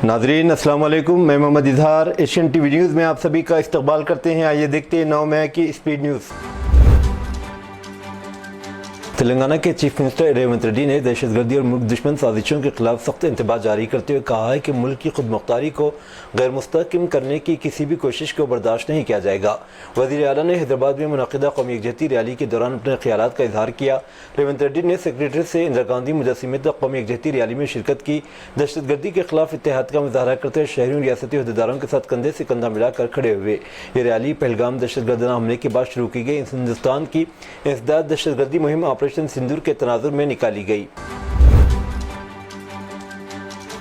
नाजरीन अस्सलाम वालेकुम, मैं Mohammad Izhar Asian TV news में आप सभी का इस्तकबाल करते हैं। आइए देखते हैं 9 मई की स्पीड न्यूज़। तेलंगाना के चीफ मिनिस्टर रेवंत रेड्डी ने दहशतगर्दी और मुल्क दुश्मन साजिशों के खिलाफ सख्त इंतबाह जारी करते हुए कहा है कि मुल्क की खुद मुख्तारी को गैर मुस्तहकम करने की किसी भी कोशिश को बर्दाश्त नहीं किया जाएगा। वज़ीर आला ने हैदराबाद में मुनक़िदा कौमी यकजहती रैली के दौरान अपने ख्यालात का इजहार किया। रेवंत रेड्डी ने सेक्रेटरी से इंदिरा गांधी मुजस्समे तक कौमी यकजहती रैली में शिरकत की। दहशतगर्दी के खिलाफ इत्तेहाद का मुजाहरा करते हुए शहरियों रियासती अहदेदारों के साथ कंधे से कंधा मिलाकर खड़े हुए। ये रैली पहलगाम दहशतगर्दाना हमले के बाद शुरू की गई हिंदुस्तान की इंसदाद दहशतगर्दी मुहिम ऑपरेशन सिंदूर के तनाजुर में निकाली गई।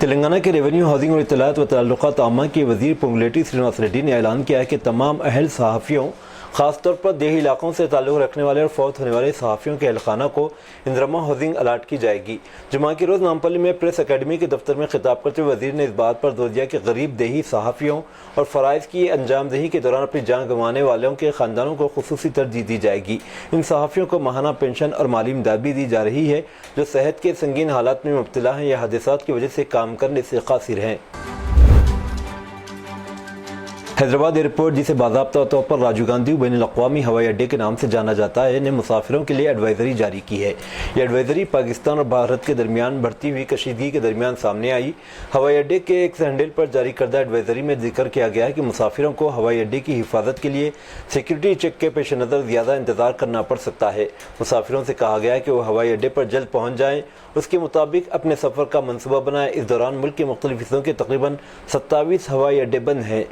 तेलंगाना के रेवेन्यू, हाउसिंग और इत्तलात व ताल्लुकात आमा के वजीर पोंगुलेटी श्रीनिवास रेड्डी ने ऐलान किया है कि तमाम अहल सहाफ़ियों, खासतौर पर देही इलाकों से ताल्लुक़ रखने वाले और फौत होने वाले सहाफ़ियों के अहलखाना को इंदिरमा हाउसिंग अलाट की जाएगी। जुमा के रोज़ नामपल्ली में प्रेस अकेडमी के दफ्तर में खिताब करते हुए वजीर ने इस बात पर जोर दिया कि गरीब देही सहाफ़ियों और फ़राइज़ की अंजामदही के दौरान अपनी जान गंवाने वालों के ख़ानदानों को खुसूसी तरजीह दी जाएगी। इन सहाफ़ियों को माहाना पेंशन और माली इमदाद भी दी जा रही है जो सेहत के संगीन हालात में मुब्तला हैं या हादसात की वजह से काम करने से कासिर हैं। हैदराबाद एयरपोर्ट, जिसे बाज़ाब्ता तौर पर राजीव गांधी बैनुल अक़वामी हवाई अड्डे के नाम से जाना जाता है, ने मुसाफिरों के लिए एडवाइज़री जारी की है। यह एडवाइज़री पाकिस्तान और भारत के दरमियान बढ़ती हुई कशीदगी के दरमियान सामने आई। हवाई अड्डे के एक हैंडल पर जारी करदा एडवाइज़री में जिक्र किया गया है कि मुसाफिरों को हवाई अड्डे की हिफाजत के लिए सिक्योरिटी चेक के पेश नज़र ज़्यादा इंतज़ार करना पड़ सकता है। मुसाफिरों से कहा गया है कि वो हवाई अड्डे पर जल्द पहुँच जाएँ, उसके मुताबिक अपने सफ़र का मनसूबा बनाएँ। इस दौरान मुल्क के मुख्तलिफ हिस्सों के तकरीबन 27 हवाई अड्डे बंद हैं।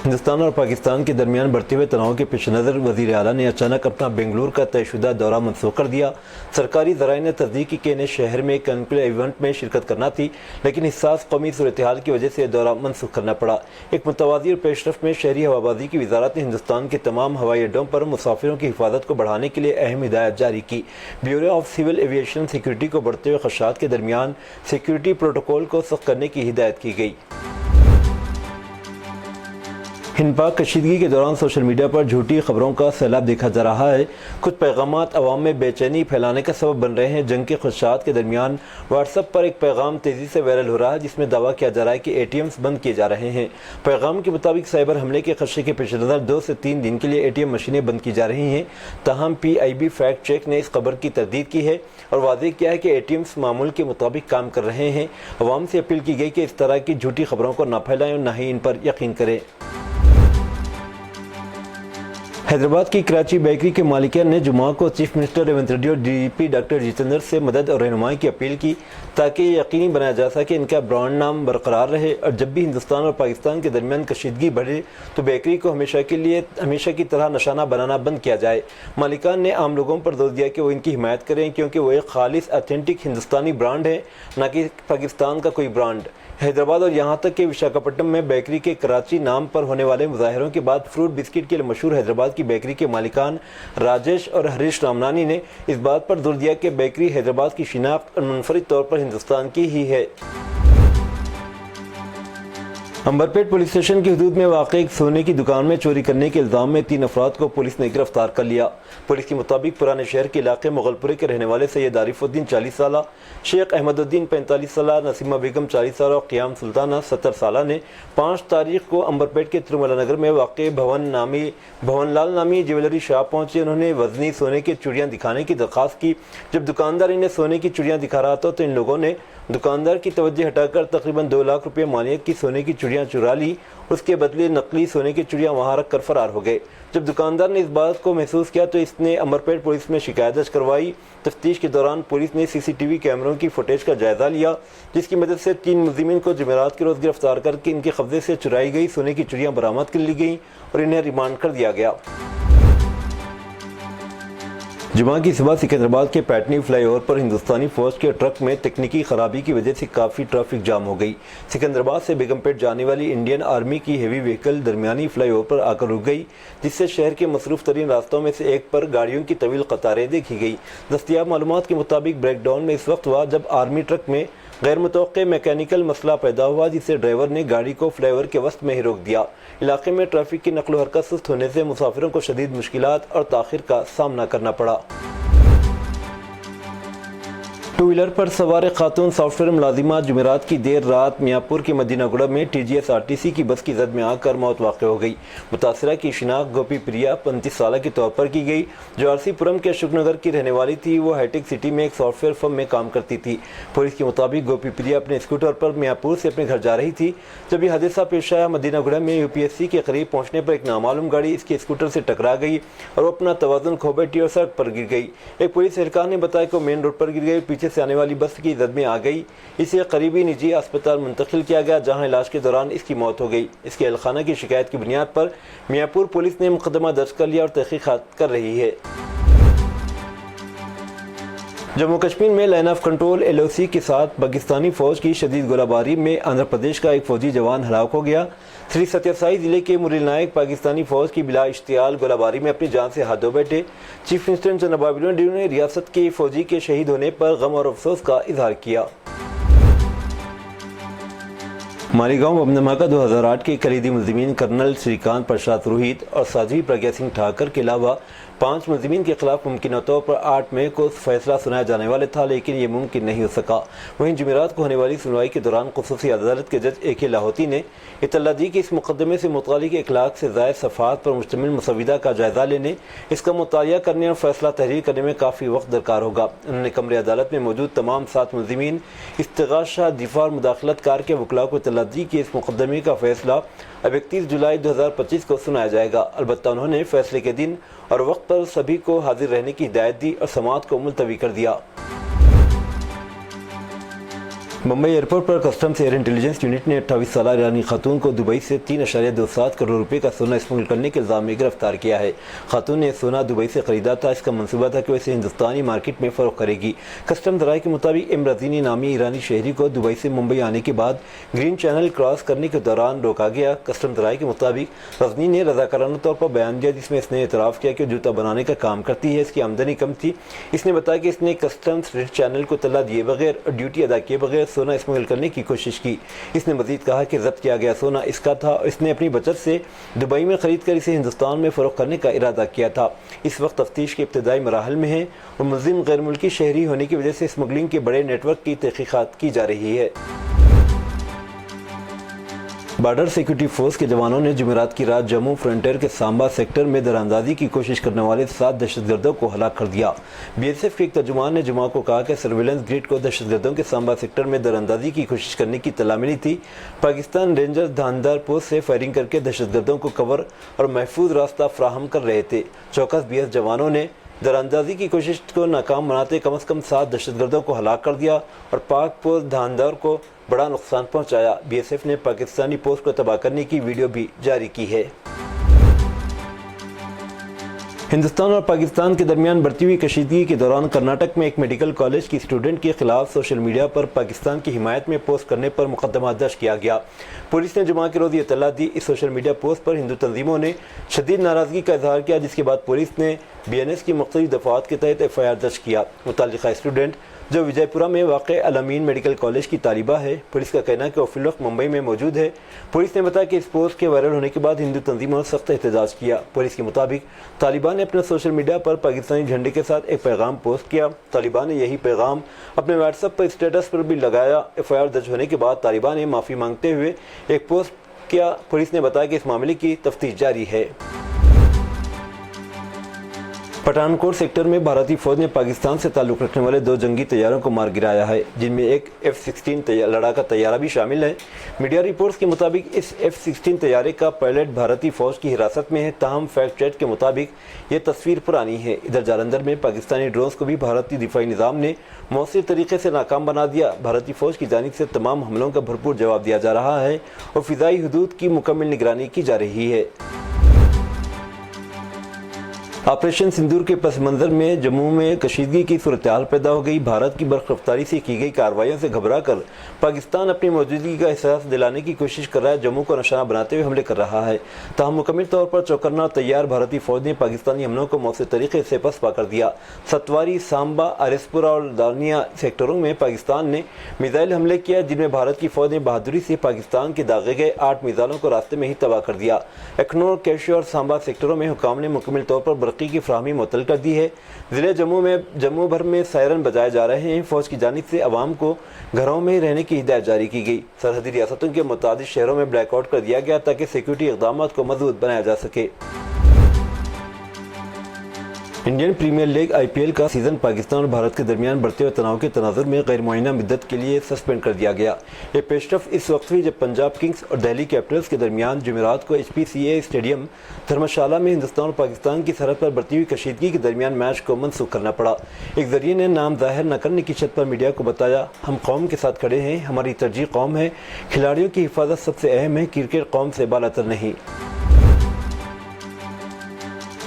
हिंदुस्तान और पाकिस्तान के दरमियान बढ़ते हुए तनाव के पेश नज़र वज़ीर आला ने अचानक अपना बेंगलुरु का तयशुदा दौरा मनसूख कर दिया। सरकारी ज़राए ने तस्दीक की कि इन्हें शहर में एक कॉन्क्लेव इवेंट में शिरकत करना थी, लेकिन हिस्सास कौमी सूरत हाल की वजह से दौरा मनसूख करना पड़ा। एक मुतवाज़ी और पेशरफ में शहरी हवाबाजी की वजारत ने हिंदुस्तान के तमाम हवाई अड्डों पर मुसाफिरों की हिफाजत को बढ़ाने के लिए अहम हिदायत जारी की। Bureau of civil aviation security को बढ़ते हुए खदशात के दरमियान सिक्योरिटी प्रोटोकॉल को सख्त करने की हिदायत की गई। हिंद पाक कशीदगी के दौरान सोशल मीडिया पर झूठी खबरों का सैलाब देखा जा रहा है। कुछ पैगामात अवाम में बेचैनी फैलाने का सबब बन रहे हैं। जंग के खदशात के दरमियान व्हाट्सएप पर एक पैगाम तेज़ी से वायरल हो रहा है जिसमें दावा किया जा रहा है कि ATMs बंद किए जा रहे हैं। पैगाम के मुताबिक साइबर हमले के खदशे के पेश नज़र 2 से 3 दिन के लिए ATM मशीनें बंद की जा रही हैं। ताहम PIB फैक्ट चेक ने इस खबर की तरदीद की है और वाज़ेह किया है कि ATMs मामूल के मुताबिक काम कर रहे हैं। अवाम से अपील की गई कि इस तरह की झूठी खबरों को न फैलाएं और न ही इन पर यकीन करें। हैदराबाद की कराची बेकरी के मालिकान ने जुमा को चीफ मिनिस्टर रेवंत रेड्डी और DGP डॉक्टर जितेंद्र से मदद और रहनुमाई की अपील की ताकि ये यकीनी बनाया जा सके इनका ब्रांड नाम बरकरार रहे और जब भी हिंदुस्तान और पाकिस्तान के दरमियान कशीदगी बढ़े तो बेकरी को हमेशा की तरह निशाना बनाना बंद किया जाए। मालिकान ने आम लोगों पर जोर दिया कि वो इनकी हिमायत करें क्योंकि वो एक खालिस ऑथेंटिक हिंदुस्तानी ब्रांड है, न कि पाकिस्तान का कोई ब्रांड। हैदराबाद और यहाँ तक कि विशाखापट्टनम में बेकरी के कराची नाम पर होने वाले मुजाहरों के बाद फ्रूट बिस्किट के लिए मशहूर हैदराबाद की बेकरी के मालिकान राजेश और हरीश रामनानी ने इस बात पर जोर दिया कि बेकरी हैदराबाद की शिनाख्त मुनफरिद तौर पर हिंदुस्तान की ही है। अंबरपेट पुलिस स्टेशन की हदूद में वाक़ एक सोने की दुकान में चोरी करने के इल्ज़ाम में 3 अफराद को पुलिस ने गिरफ्तार कर लिया। पुलिस के मुताबिक पुराने शहर के इलाके मुगलपुरे के रहने वाले सैयद आरिफुद्दीन 40 साल, शेख अहमदुद्दीन 45 साल, नसीमा बेगम 40 साल और क़याम सुल्ताना 70 साल ने 5 तारीख को अंबरपेट के तिरुमला नगर में वाक़ भवनलाल नामी ज्वेलरी शॉप पहुँचे। उन्होंने वजनी सोने की चूड़ियाँ दिखाने की दरख्वास्त की। जब दुकानदार इन्हें सोने की चूड़ियाँ दिखा रहा था तो इन लोगों ने दुकानदार की तवज्जो हटाकर तकरीबन 2 लाख रुपये मालियत की सोने की चूड़ियाँ चुरा ली। उसके बदले नकली सोने की चूड़ियाँ वहाँ रख कर फरार हो गए। जब दुकानदार ने इस बात को महसूस किया तो इसने अंबरपेट पुलिस में शिकायत दर्ज करवाई। तफ्तीश के दौरान पुलिस ने CCTV कैमरों की फुटेज का जायजा लिया जिसकी मदद से 3 मुलजिमीन को जुमेरात के रोज़ गिरफ्तार करके इनके कब्जे से चुराई गई सोने की चूड़ियाँ बरामद कर ली गई और इन्हें रिमांड कर दिया गया। जुमा की सुबह सिकंदराबाद के पैटनी फ्लाईओवर पर हिंदुस्तानी फौज के ट्रक में तकनीकी खराबी की वजह से काफ़ी ट्रैफिक जाम हो गई। सिकंदराबाद से बेगमपेट जाने वाली इंडियन आर्मी की हेवी व्हीकल दरमियानी फ्लाईओवर पर आकर रुक गई जिससे शहर के मसरूफ़ तरीन रास्तों में से एक पर गाड़ियों की तवील कतारें देखी गई। दस्तयाब मालूमात के मुताबिक ब्रेकडाउन में इस वक्त हुआ जब आर्मी ट्रक में गैर मुतवक्के मैकेनिकल मसला पैदा हुआ जिससे ड्राइवर ने गाड़ी को फ्लाईओवर के वस्त में ही रोक दिया। इलाके में ट्रैफिक की नकलो हरकत सुस्त होने से मुसाफिरों को शदीद मुश्किलात और ताख़िर का सामना करना पड़ा। टू व्हीलर पर सवार खातून सॉफ्टवेयर मुलाजिमा जुमेरात की देर रात मियाँपुर के मदीना गुड़ा में TGS-RTC की बस की जद में आकर मौत वाक़ हो गई। मुतासरा की शिनाख्त गोपी प्रिया 35 साल के तौर पर की गई, जो RC पुरम के अशोकनगर की रहने वाली थी। वो हाईटेक सिटी में एक सॉफ्टवेयर फर्म में काम करती थी। पुलिस के मुताबिक गोपी प्रिया अपने स्कूटर पर मियाँपुर से अपने घर जा रही थी। जब यह हादसा पेश आया, मदीना गुड़ा में UPSC के करीब पहुँचने पर एक नामालूम गाड़ी इसके स्कूटर से टकरा गई और वो अपना तवाज़ुन खो बैठी और सड़क पर गिर गई। एक पुलिस एहलकार ने बताया कि वो मेन रोड पर गिर गई, पीछे से आने वाली बस की जद में आ गई। इसे करीबी निजी अस्पताल मुंतकिल किया गया, जहां इलाज के दौरान इसकी मौत हो गई। इसके अहलखाना की शिकायत की बुनियाद पर मियाँपुर पुलिस ने मुकदमा दर्ज कर लिया और तहकीकात कर रही है। जम्मू कश्मीर में लाइन ऑफ कंट्रोल LOC के साथ पाकिस्तानी फौज की शदीद गोलाबारी में आंध्र प्रदेश का एक फौजी जवान हलाक हो गया। श्री सत्यसाई जिले के मुरील नायक पाकिस्तानी फौज की बिला इश्तियाल गोलाबारी में अपनी जान से हाथ धो बैठे। चीफ मिनिस्टर जनाब आबिद ने रियासत के फौजी के शहीद होने पर गम और अफसोस का इजहार किया। मालीगांव बम धमाका 2008 के कलीदी मुलजिमीन कर्नल श्रीकांत प्रसाद रोहित और साध्वी प्रज्ञा सिंह ठाकर के अलावा 5 मुलजिमीन के खिलाफ मुमकिन तौर पर 8 मई को फैसला सुनाया जाने वाला था, लेकिन ये मुमकिन नहीं हो सका। वहीं जुमेरात को होने वाली सुनवाई के दौरान खुसूसी अदालत के जज AK लाहौती ने इत्तला दी कि इस मुकदमे से मुतल्लिक़ 1 लाख से ज़ायद सफ़ात पर मुश्तमिल मुसविदा का जायज़ा लेने, इसका मुतालिया करने और फैसला तहरीर करने में काफ़ी वक्त दरकार होगा। उन्होंने कमरे अदालत में मौजूद तमाम 7 मुलजिमीन, इस्तिग़ासा, दिफा और मुदाखलतकार के वकला को इत्तला दी कि इस मुकदमे का फैसला अब 31 जुलाई 2025 को सुनाया जाएगा। अलबत्ता उन्होंने फैसले के दिन और वक्त पर सभी को हाजिर रहने की हिदायत दी और समाअत को मुलतवी कर दिया। मुंबई एयरपोर्ट पर कस्टम्स एयर इंटेलिजेंस यूनिट ने 28 साल ईरानी खातून को दुबई से 3.27 करोड़ रुपए का सोना स्मगल करने के इल्जाम में गिरफ्तार किया है। खातून ने सोना दुबई से खरीदा था। इसका मंसूबा था कि वह इसे हिंदुस्तानी मार्केट में फ़रोख्त करेगी। कस्टम्स राय के मुताबिक एम रज़ीनी नामी ईरानी शहरी को दुबई से मुंबई आने के बाद ग्रीन चैनल क्रॉस करने के दौरान रोका गया। कस्टम्स राय के मुताबिक रज़नी ने रज़ाकाराना तौर पर बयान दिया, जिसमें इसने एतराफ़ किया कि जूता बनाने का काम करती है, इसकी आमदनी कम थी। इसने बताया कि इसने कस्टम्स चैनल को तला दिए बगैर और ड्यूटी अदा किए बगैर सोना स्मगल करने की कोशिश की। इसने मजीद कहा कि जब्त किया गया सोना इसका था और इसने अपनी बचत से दुबई में खरीद कर इसे हिंदुस्तान में फ़रोख्त करने का इरादा किया था। इस वक्त तफ्तीश के इब्तदाई मराहल में है और मुलज़िम गैर मुल्की शहरी होने की वजह से स्मगलिंग के बड़े नेटवर्क की तहकीकात की जा रही है। बॉर्डर सिक्योरिटी फोर्स के जवानों ने जुमेरात की रात जम्मू फ्रंटियर के सांबा सेक्टर में दरानंदाजी की कोशिश करने वाले 7 दहशतगर्दों को हलाक कर दिया। BSF के एक तर्जुमान ने जुमा को कहा कि सर्विलेंस ग्रिड को दहशतगर्दों के सांबा सेक्टर में दरानंदाजी की कोशिश करने की इत्तला मिली थी। पाकिस्तान रेंजर्स धानदार पोस्ट से फायरिंग करके दहशतगर्दों को कवर और महफूज रास्ता फराहम कर रहे थे। चौकस BS जवानों ने दरानंदाजी की कोशिश को नाकाम बनाते कम से कम 7 दहशतगर्दों को हलाक कर दिया और पाक पोस्ट धानदार को बड़ा नुकसान पहुंचाया। BSF ने पाकिस्तानी पोस्ट को तबाह करने की वीडियो भी जारी की है। हिंदुस्तान और पाकिस्तान के दरमियान बढ़ती हुई कशीदगी के दौरान कर्नाटक में एक मेडिकल कॉलेज की स्टूडेंट के खिलाफ सोशल मीडिया पर पाकिस्तान की हिमायत में पोस्ट करने पर मुकदमा दर्ज किया गया। पुलिस ने जुमा के रोज़ ये इत्तला दी। इस सोशल मीडिया पोस्ट पर हिंदू तंजीमों ने शदीद नाराज़गी का इजहार किया, जिसके बाद पुलिस ने BNS की मुख्तलिफ दफ़ात के तहत FIR दर्ज किया। मुतल्लिका स्टूडेंट जो विजयपुरा में वाक़ अल-अमीन मेडिकल कॉलेज की तालिबा है, पुलिस का कहना है कि वो फिलवक्त मुंबई में मौजूद है। पुलिस ने बताया कि इस पोस्ट के वायरल होने के बाद हिंदू तंजीमों ने सख्त एहतजाज किया। पुलिस के मुताबिक तालिबान ने अपने सोशल मीडिया पर पाकिस्तानी झंडे के साथ एक पैगाम पोस्ट किया। तालिबान ने यही पैगाम अपने व्हाट्सएप पर स्टेटस पर भी लगाया। FIR दर्ज होने के बाद तालिबान ने माफ़ी मांगते हुए एक पोस्ट किया। पुलिस ने बताया कि इस मामले की तफ्तीश जारी है। पठानकोट सेक्टर में भारतीय फौज ने पाकिस्तान से ताल्लुक़ रखने वाले 2 जंगी तैयारों को मार गिराया है, जिनमें एक F-16 लड़ाका तैयारा भी शामिल है। मीडिया रिपोर्ट्स के मुताबिक इस F-16 तैयारे का पायलट भारतीय फौज की हिरासत में है। ताहम फैक्ट चेक के मुताबिक ये तस्वीर पुरानी है। इधर जालंधर में पाकिस्तानी ड्रोन्स को भी भारतीय दिफाई निज़ाम ने मौसर तरीके से नाकाम बना दिया। भारतीय फौज की जानिब से तमाम हमलों का भरपूर जवाब दिया जा रहा है और फ़िज़ाई हदूद की मुकम्मल निगरानी की जा रही है। ऑपरेशन सिंदूर के पस मंज़र में जम्मू में कशीदगी की सूरत हाल पैदा हो गई। भारत की बर्फ रफ्तारी से की गई कार्रवाइयों से घबरा कर पाकिस्तान अपनी मौजूदगी का एहसास दिलाने की कोशिश कर रहा है। जम्मू को निशाना बनाते हुए हमले कर रहा है। ताहम मुकम्मल तौर पर चौकन्ना तैयार भारतीय फौज ने पाकिस्तानी हमलों को मौसर तरीके से पसपा कर दिया। सतवारी, सांबा, आरिसपुरा और दानिया सेक्टरों में पाकिस्तान ने मिसाइल हमले किया, जिनमें भारत की फौज ने बहादुरी से पाकिस्तान के दागे गए 8 मिसाइलों को रास्ते में ही तबाह कर दिया। अखनूर, कैशोर और सांबा सेक्टरों में हुकाम ने मुकम्मल तौर पर ترقی کی فراہمی معطل کر دی ہے۔ ضلع جموں بھر میں سائرن بجائے جا رہے ہیں۔ فوج کی جانب سے عوام کو گھروں میں ہی رہنے کی ہدایت جاری کی گئی۔ سرحدی ریاستوں کے متعدد شہروں میں بلیک آؤٹ کر دیا گیا تاکہ سیکورٹی اقدامات کو مضبوط بنایا جا سکے۔ انڈین پریمیئر لیگ IPL کا سیزن پاکستان اور بھارت کے درمیان بڑھتے ہوئے تناؤ کے تناظر میں غیر معینہ مدت کے لیے سسپینڈ کر دیا گیا۔ یہ پیش رفت اس وقت ہوئی جب پنجاب کنگز اور دہلی کیپٹلز کے درمیان جمعرات کو HPCA اسٹیڈیم دھرمشالہ میں ہندوستان اور پاکستان کی سرحد پر بڑھتی ہوئی کشیدگی کے درمیان میچ کو منسوخ کرنا پڑا۔ ایک ذریعے نے نام ظاہر نہ کرنے کی شرط پر میڈیا کو بتایا، ہم قوم کے ساتھ کھڑے ہیں، ہماری ترجیح قوم ہے، کھلاڑیوں کی حفاظت سب سے اہم ہے، کرکٹ قوم سے بالاتر نہیں۔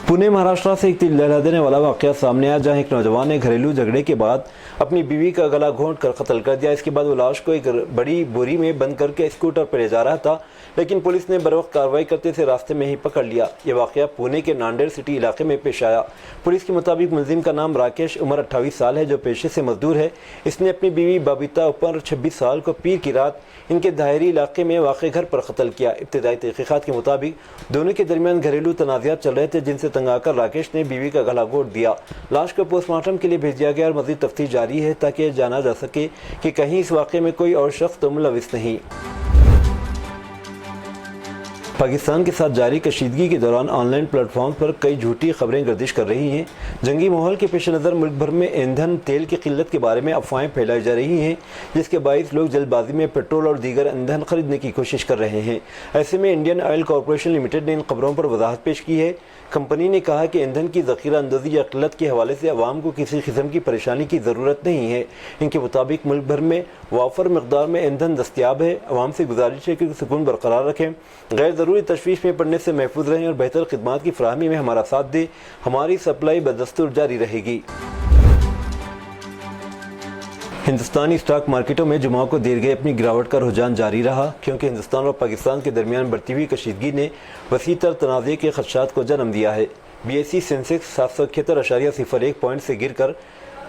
پونے مہاراشٹر سے ایک دل دہلا دینے والا واقعہ سامنے آیا جہاں ایک نوجوان نے گھریلو جھگڑے کے بعد اپنی بیوی کا گلا گھونٹ کر قتل کر دیا۔ اس کے بعد وہ لاش کو ایک بڑی بوری میں بند کر کے اسکوٹر پر لے جا رہا تھا، لیکن پولیس نے بروقت کارروائی کرتے اسے راستے میں ہی پکڑ لیا۔ یہ واقعہ پونے کے ناندیڑ سٹی علاقے میں پیش آیا۔ پولیس کے مطابق ملزم کا نام راکیش، عمر 28 سال ہے، جو پیشے سے مزدور ہے۔ اس نے اپنی بیوی بابیتا عمر 26 سال کو پیر کی رات ان کے دائری علاقے میں واقع گھر پر قتل کیا۔ ابتدائی تحقیقات کے مطابق دونوں کے درمیان گھریلو تنازعات چل رہے تھے، جن سے تنگ آ کر راکیش نے بیوی کا گلا گھونٹ دیا۔ لاش کو پوسٹ مارٹم کے لیے بھیج دیا گیا اور مزید تفتیش جاری ہے تاکہ جانا جا سکے کہ کہیں اس واقعے میں کوئی اور شخص تو ملوث نہیں۔ پاکستان کے ساتھ جاری کشیدگی کے دوران آن لائن پلیٹ فارمز پر کئی جھوٹی خبریں گردش کر رہی ہیں۔ جنگی ماحول کے پیش نظر ملک بھر میں ایندھن تیل کی قلت کے بارے میں افواہیں پھیلائی جا رہی ہیں، جس کے باعث لوگ جلد بازی میں پیٹرول اور دیگر ایندھن خریدنے کی کوشش کر رہے ہیں۔ ایسے میں انڈین آئل کارپوریشن لمیٹڈ نے ان خبروں پر وضاحت پیش کی ہے۔ کمپنی نے کہا کہ ایندھن کی ذخیرہ اندوزی یا قلت کے حوالے سے عوام کو کسی قسم کی پریشانی کی ضرورت نہیں ہے۔ ان کے مطابق ملک بھر میں وافر مقدار میں ایندھن دستیاب ہے۔ عوام سے گزارش ہے کہ سکون برقرار رکھیں، غیر ضروری تشویش میں پڑنے سے محفوظ رہیں اور بہتر خدمات کی فراہمی میں ہمارا ساتھ دیں۔ ہماری سپلائی بدستور جاری رہے گی۔ ہندوستانی اسٹاک مارکیٹوں میں جمعہ کو دیر گئے اپنی گراوٹ کا رجحان جاری رہا، کیونکہ ہندوستان اور پاکستان کے درمیان بڑھتی ہوئی کشیدگی نے وسیع تر تنازع کے خدشات کو جنم دیا ہے۔ BSE سینسیکس 771.01 پوائنٹ سے گر کر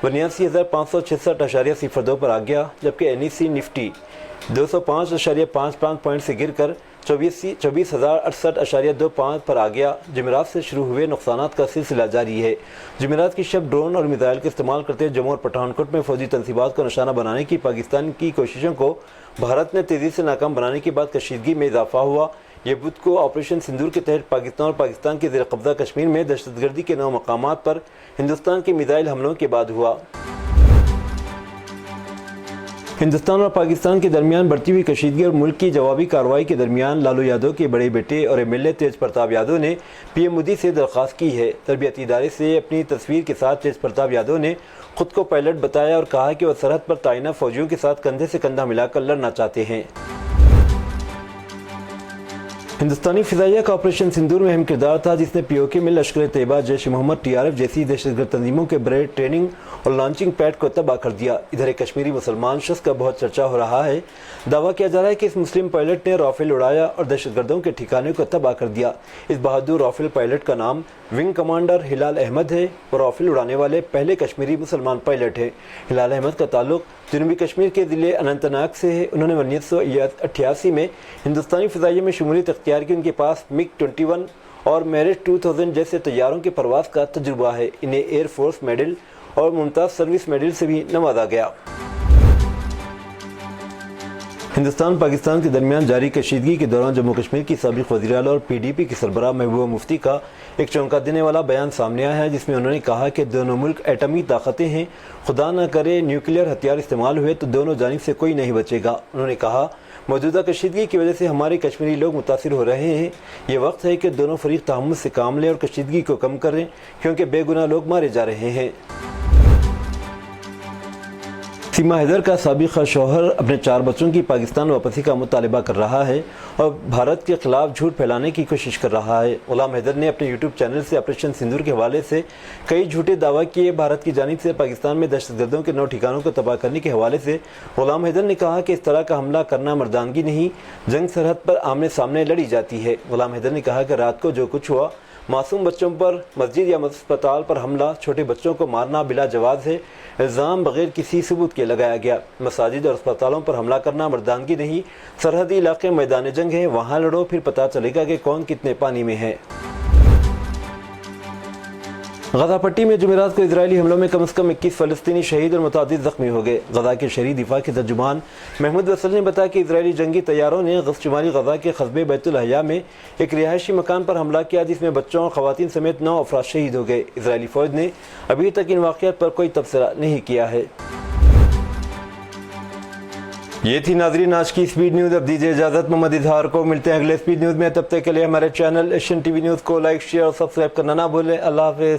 82,566.02 پر آ گیا، جبکہ NSE نفٹی 205.55 پوائنٹ سے گر کر 24,068.25 پر آ گیا۔ جمعرات سے شروع ہوئے نقصانات کا سلسلہ جاری ہے۔ جمعرات کی شب ڈرون اور میزائل کا استعمال کرتے جموں اور پٹھان کوٹ میں فوجی تنصیبات کو نشانہ بنانے کی پاکستان کی کوششوں کو بھارت نے تیزی سے ناکام بنانے کے بعد کشیدگی میں اضافہ ہوا۔ یہ بدھ کو آپریشن سندور کے تحت پاکستان اور پاکستان کے زیر قبضہ کشمیر میں دہشت گردی کے 9 مقامات پر ہندوستان کے میزائل حملوں کے بعد ہوا۔ ہندوستان اور پاکستان کے درمیان بڑھتی ہوئی کشیدگی اور ملک کی جوابی کارروائی کے درمیان لالو یادو کے بڑے بیٹے اور MLA تیج پرتاپ یادو نے PM مودی سے درخواست کی ہے۔ تربیتی ادارے سے اپنی تصویر کے ساتھ تیج پرتاپ یادو نے خود کو پائلٹ بتایا اور کہا کہ وہ سرحد پر تعینات فوجیوں کے ساتھ کندھے سے کندھا ملا کر لڑنا چاہتے ہیں۔ ہندوستانی فضائیہ کا آپریشن سندور میں اہم کردار تھا، جس نے POK میں لشکر طیبہ، جیش محمد، TRF جیسی دہشت گرد تنظیموں کے بڑے ٹریننگ اور لانچنگ پیڈ کو تباہ کر دیا۔ ادھر ایک کشمیری مسلمان شخص کا بہت چرچا ہو رہا ہے۔ دعویٰ کیا جا رہا ہے کہ اس مسلم پائلٹ نے رافیل اڑایا اور دہشت گردوں کے ٹھکانے کو تباہ کر دیا۔ اس بہادر رافیل پائلٹ کا نام ونگ کمانڈر ہلال احمد ہے اور رافیل اڑانے والے پہلے کشمیری مسلمان پائلٹ ہیں۔ ہلال احمد کا تعلق جنوبی کشمیر کے ضلع اننت ناگ سے ہے۔ انہوں نے 1988 میں ہندوستانی فضائیہ میں شمولیت اختیار کی۔ ان کے پاس MiG-21 اور میرج 2000 جیسے طیاروں کی پرواز کا تجربہ ہے۔ انہیں ایئر فورس میڈل اور ممتاز سروس میڈل سے بھی نوازا گیا۔ ہندوستان پاکستان کے درمیان جاری کشیدگی کے دوران جموں کشمیر کی سابق وزیر اعلیٰ اور PDP کی سربراہ محبوبہ مفتی کا ایک چونکا دینے والا بیان سامنے آیا ہے، جس میں انہوں نے کہا کہ دونوں ملک ایٹمی طاقتیں ہیں، خدا نہ کرے نیوکلیئر ہتھیار استعمال ہوئے تو دونوں جانب سے کوئی نہیں بچے گا۔ انہوں نے کہا موجودہ کشیدگی کی وجہ سے ہمارے کشمیری لوگ متاثر ہو رہے ہیں۔ یہ وقت ہے کہ دونوں فریق تحمل سے کام لیں اور کشیدگی کو کم کریں، کیونکہ بے گناہ لوگ مارے جا رہے ہیں۔ سیما حیدر کا سابق شوہر اپنے 4 بچوں کی پاکستان واپسی کا مطالبہ کر رہا ہے اور بھارت کے خلاف جھوٹ پھیلانے کی کوشش کر رہا ہے۔ غلام حیدر نے اپنے YouTube چینل سے آپریشن سندور کے حوالے سے کئی جھوٹے دعویٰ کیے۔ بھارت کی جانب سے پاکستان میں دہشت گردوں کے 9 ٹھکانوں کو تباہ کرنے کے حوالے سے غلام حیدر نے کہا کہ اس طرح کا حملہ کرنا مردانگی نہیں، جنگ سرحد پر آمنے سامنے لڑی جاتی ہے۔ غلام حیدر نے کہا کہ رات کو جو کچھ ہوا، معصوم بچوں پر مسجد یا اسپتال پر حملہ، چھوٹے بچوں کو مارنا بلا جواز ہے، الزام بغیر کسی ثبوت کے لگایا گیا۔ مساجد اور اسپتالوں پر حملہ کرنا مردانگی نہیں، سرحدی علاقے میدان جنگ ہے، وہاں لڑو، پھر پتہ چلے گا کہ کون کتنے پانی میں ہے۔ غزہ پٹی میں جمعرات کو اسرائیلی حملوں میں کم از کم 21 فلسطینی شہید اور متعدد زخمی ہو گئے۔ غزہ کے شہری دفاع کے ترجمان محمود وصل نے بتایا کہ اسرائیلی جنگی طیاروں نے شمالی غزہ کے قصبے بیت الحیا میں ایک رہائشی مکان پر حملہ کیا جس میں بچوں اور خواتین سمیت 9 افراد شہید ہو گئے۔ اسرائیلی فوج نے ابھی تک ان واقعات پر کوئی تبصرہ نہیں کیا ہے۔ یہ تھی ناظرین آج کی اسپیڈ نیوز۔ اب دیجیے اجازت، محمد اظہار کو ملتے ہیں اگلے اسپیڈ نیوز میں۔ تب تک کے لیے ہمارے channel Asian T V news کو لائک، شیئر اور سبسکرائب کرنا نہ بھولیں۔ اللہ حافظ۔